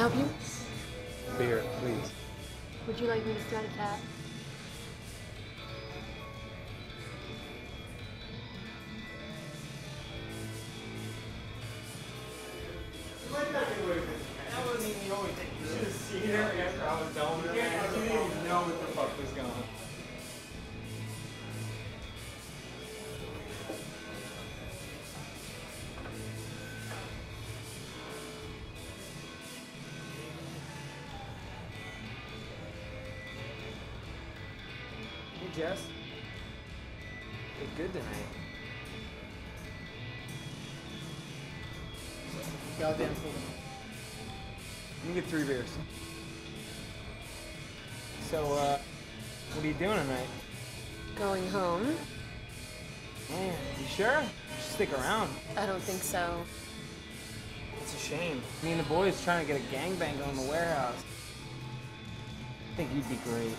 help you? Beer, please. Would you like me to start a tab? That wasn't even the only thing. You should have seen her after I was done with her. She didn't even know what the fuck was going on. Hey, Jess. Look good tonight. Goddamn fool. You can get 3 beers. So, what are you doing tonight? Going home? Man, you sure? You should stick around. I don't think so. It's a shame. Me and the boys trying to get a gangbang going in the warehouse. I think you'd be great.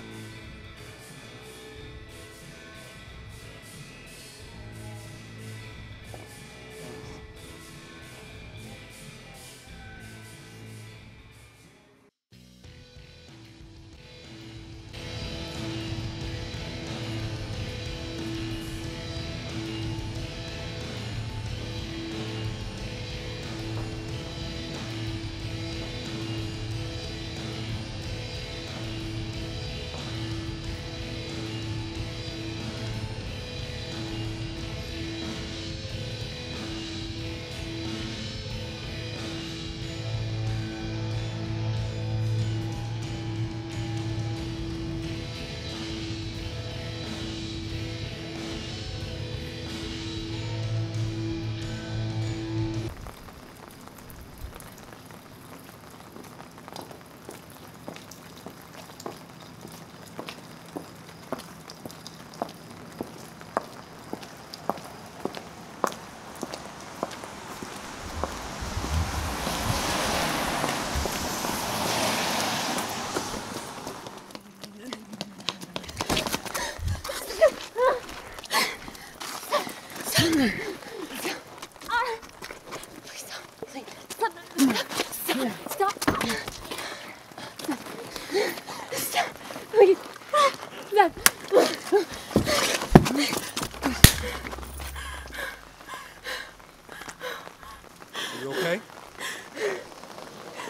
You okay?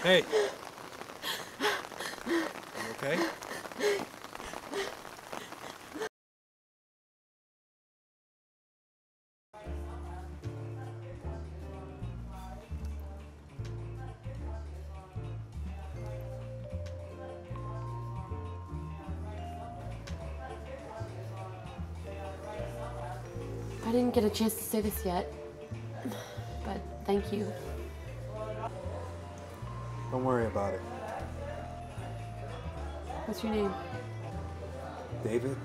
Hey. You okay? I didn't get a chance to say this yet, but thank you. Don't worry about it. What's your name? David?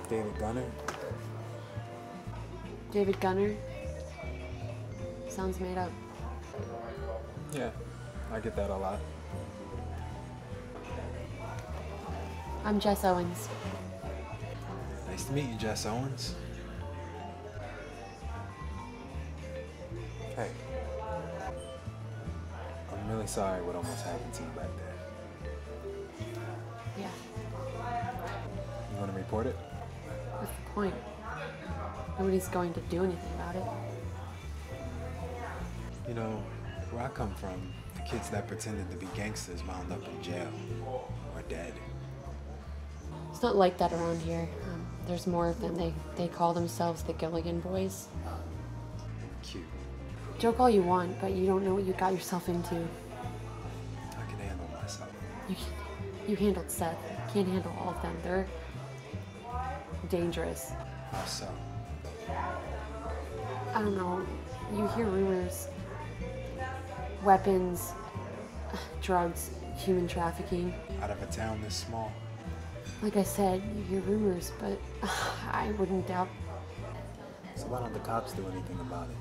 David Gunner? David Gunner? Sounds made up. Yeah, I get that a lot. I'm Jess Owens. Nice to meet you, Jess Owens. Hey. I'm really sorry what almost happened to you back there. Yeah. You want to report it? What's the point? Nobody's going to do anything about it. You know, where I come from, the kids that pretended to be gangsters wound up in jail or dead. It's not like that around here. There's more of them. They call themselves the Gilligan Boys. Cute. Joke all you want, but you don't know what you got yourself into. I can handle myself. You handled Seth. You can't handle all of them. They're dangerous. How so? I don't know. You hear rumors. Weapons, drugs, human trafficking. Out of a town this small? Like I said, you hear rumors, but I wouldn't doubt. So why don't the cops do anything about it?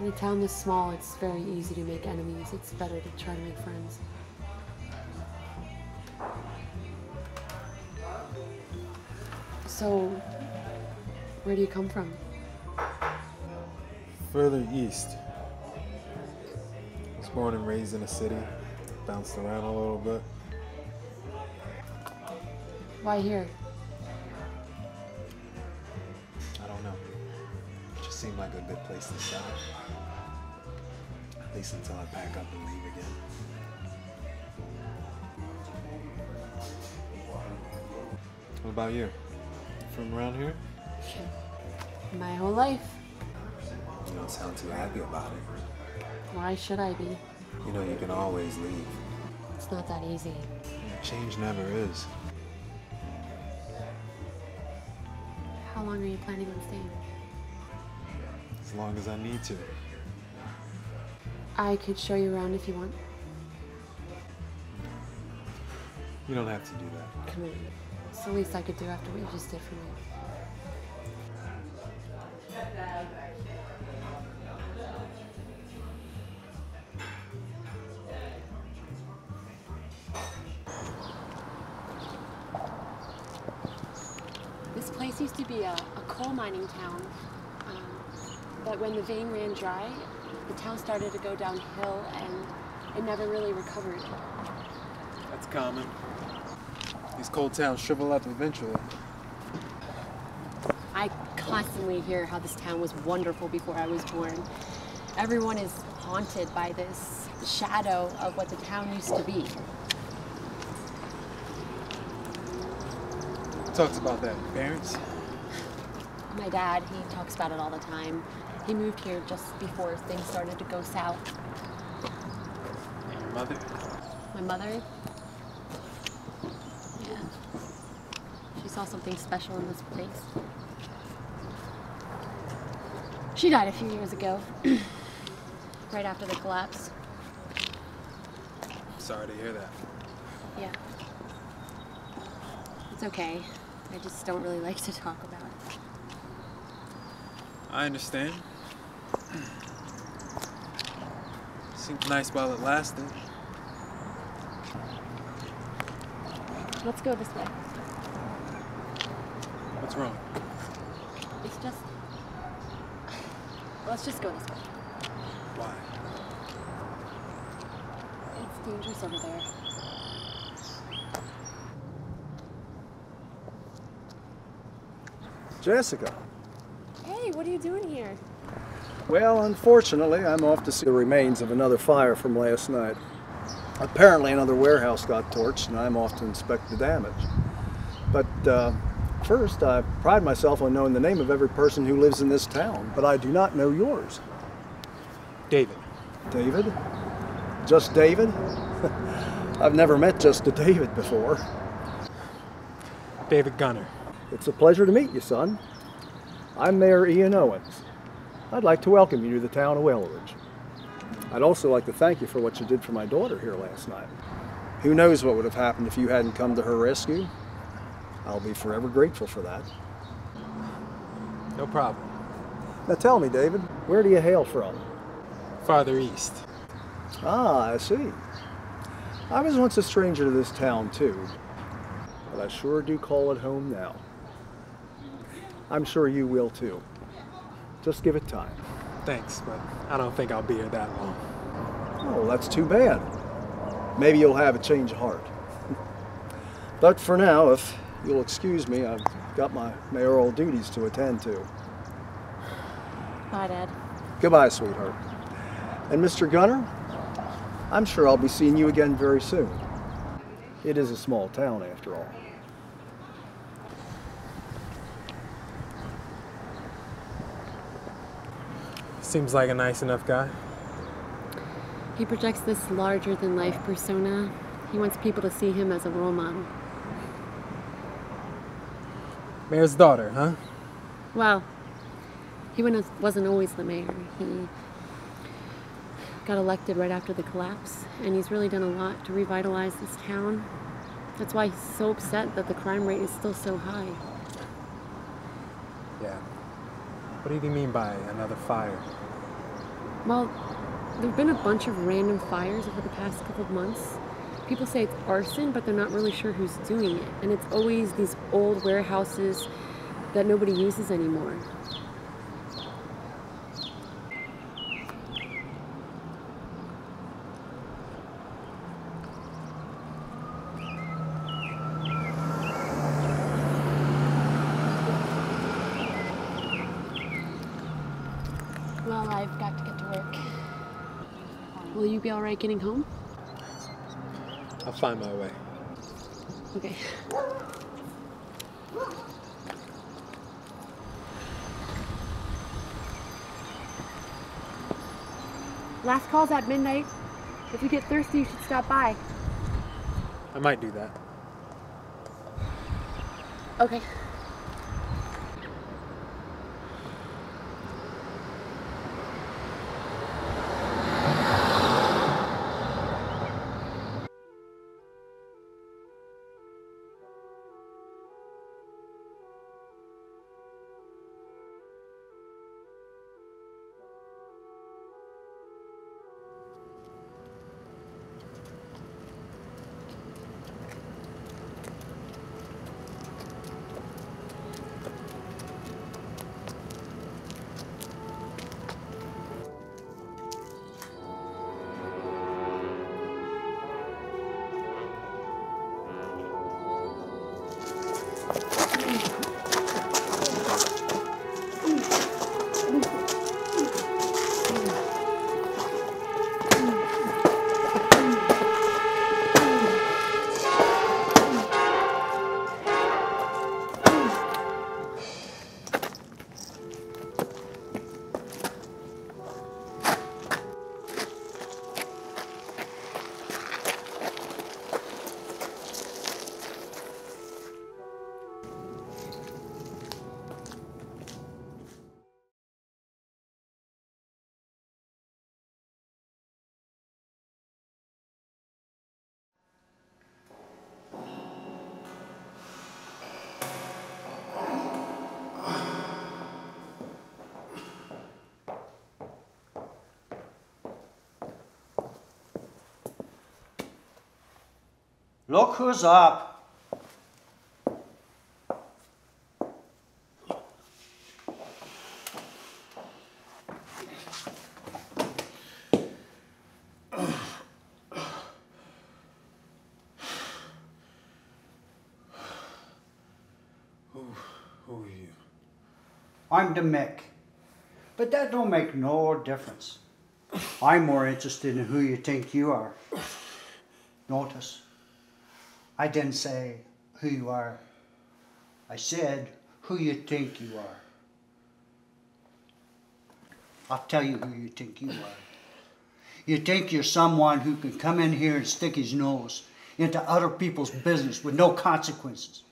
In a town this small, it's very easy to make enemies. It's better to try to make friends. So, where do you come from? Further east. It's Born and raised in a city, bounced around a little bit. Why here? I don't know. It just seemed like a good place to settle. At least until I pack up and leave again. What about you? From around here? My whole life. You don't sound too happy about it. Why should I be? You know you can always leave. It's not that easy. Change never is. How long are you planning on staying? As long as I need to. I could show you around if you want. You don't have to do that. Come on. It's the least I could do after what you just did for me. This place used to be a coal mining town, but when the vein ran dry, the town started to go downhill and it never really recovered. That's common. These coal towns shrivel up eventually. I constantly hear how this town was wonderful before I was born. Everyone is haunted by this shadow of what the town used to be. Talks about that. Parents? My dad, he talks about it all the time. He moved here just before things started to go south. And your mother? My mother? Yeah. She saw something special in this place. She died a few years ago, right after the collapse. Sorry to hear that. Yeah. It's okay. I just don't really like to talk about it. I understand. Seemed nice while it lasted. Let's go this way. What's wrong? It's just... Let's just go this way. Why? It's dangerous over there. Jessica. Hey, what are you doing here? Well, unfortunately, I'm off to see the remains of another fire from last night. Apparently another warehouse got torched and I'm off to inspect the damage. But first, I pride myself on knowing the name of every person who lives in this town, but I do not know yours. David. David? Just David? I've never met just a David before. David Gunner. It's a pleasure to meet you, son. I'm Mayor Ian Owens. I'd like to welcome you to the town of Welridge. I'd also like to thank you for what you did for my daughter here last night. Who knows what would have happened if you hadn't come to her rescue? I'll be forever grateful for that. No problem. Now tell me, David, where do you hail from? Farther east. Ah, I see. I was once a stranger to this town too, but I sure do call it home now. I'm sure you will too. Just give it time. Thanks, but I don't think I'll be here that long. Oh, that's too bad. Maybe you'll have a change of heart. But for now, if you'll excuse me, I've got my mayoral duties to attend to. Bye, Dad. Goodbye, sweetheart. And Mr. Gunner, I'm sure I'll be seeing you again very soon. It is a small town after all. Seems like a nice enough guy. He projects this larger-than-life persona. He wants people to see him as a role model. Mayor's daughter, huh? Well, he wasn't always the mayor. He got elected right after the collapse, and he's really done a lot to revitalize this town. That's why he's so upset that the crime rate is still so high. Yeah. What do you mean by another fire? Well, there have been a bunch of random fires over the past couple of months. People say it's arson, but they're not really sure who's doing it. And it's always these old warehouses that nobody uses anymore. Well, I've got to get to work. Will you be all right getting home? I'll find my way. Okay. Last call's at midnight. If you get thirsty, you should stop by. I might do that. Okay. Look who's up. Who are you? I'm the Mick. But that don't make no difference. I'm more interested in who you think you are. Notice, I didn't say who you are. I said who you think you are. I'll tell you who you think you are. You think you're someone who can come in here and stick his nose into other people's business with no consequences.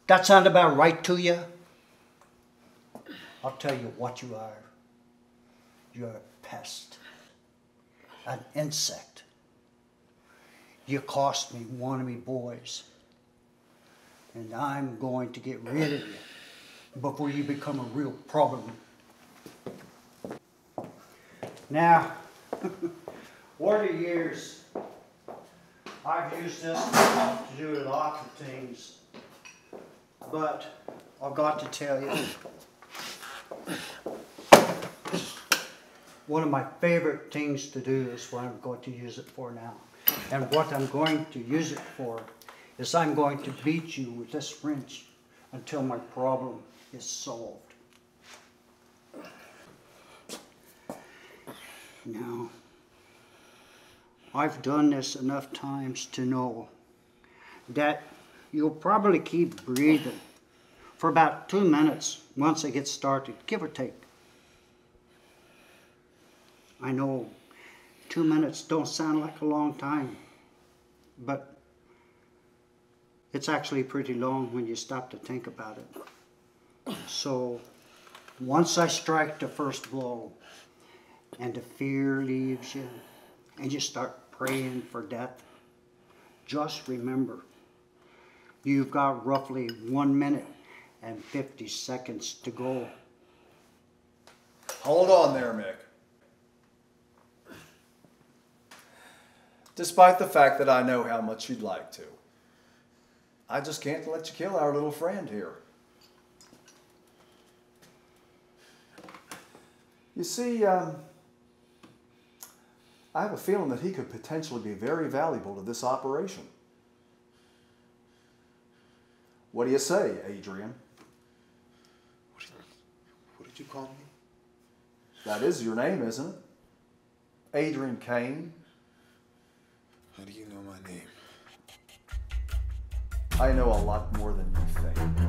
That sound about right to you? I'll tell you what you are. You're a pest. An insect. You cost me one of me boys. And I'm going to get rid of you before you become a real problem. Now, over the years, I've used this to do lots of things. But I've got to tell you, one of my favorite things to do is what I'm going to use it for now. And what I'm going to use it for is I'm going to beat you with this wrench until my problem is solved. Now, I've done this enough times to know that you'll probably keep breathing for about 2 minutes once I get started, give or take. I know 2 minutes don't sound like a long time, but it's actually pretty long when you stop to think about it. So once I strike the first blow and the fear leaves you and you start praying for death, just remember, you've got roughly 1 minute and 50 seconds to go. Hold on there, Mick. Despite the fact that I know how much you'd like to, I just can't let you kill our little friend here. You see, I have a feeling that he could potentially be very valuable to this operation. What do you say, Adrian? What did you call me? That is your name, isn't it? Adrian Kane. How do you know my name? I know a lot more than you think.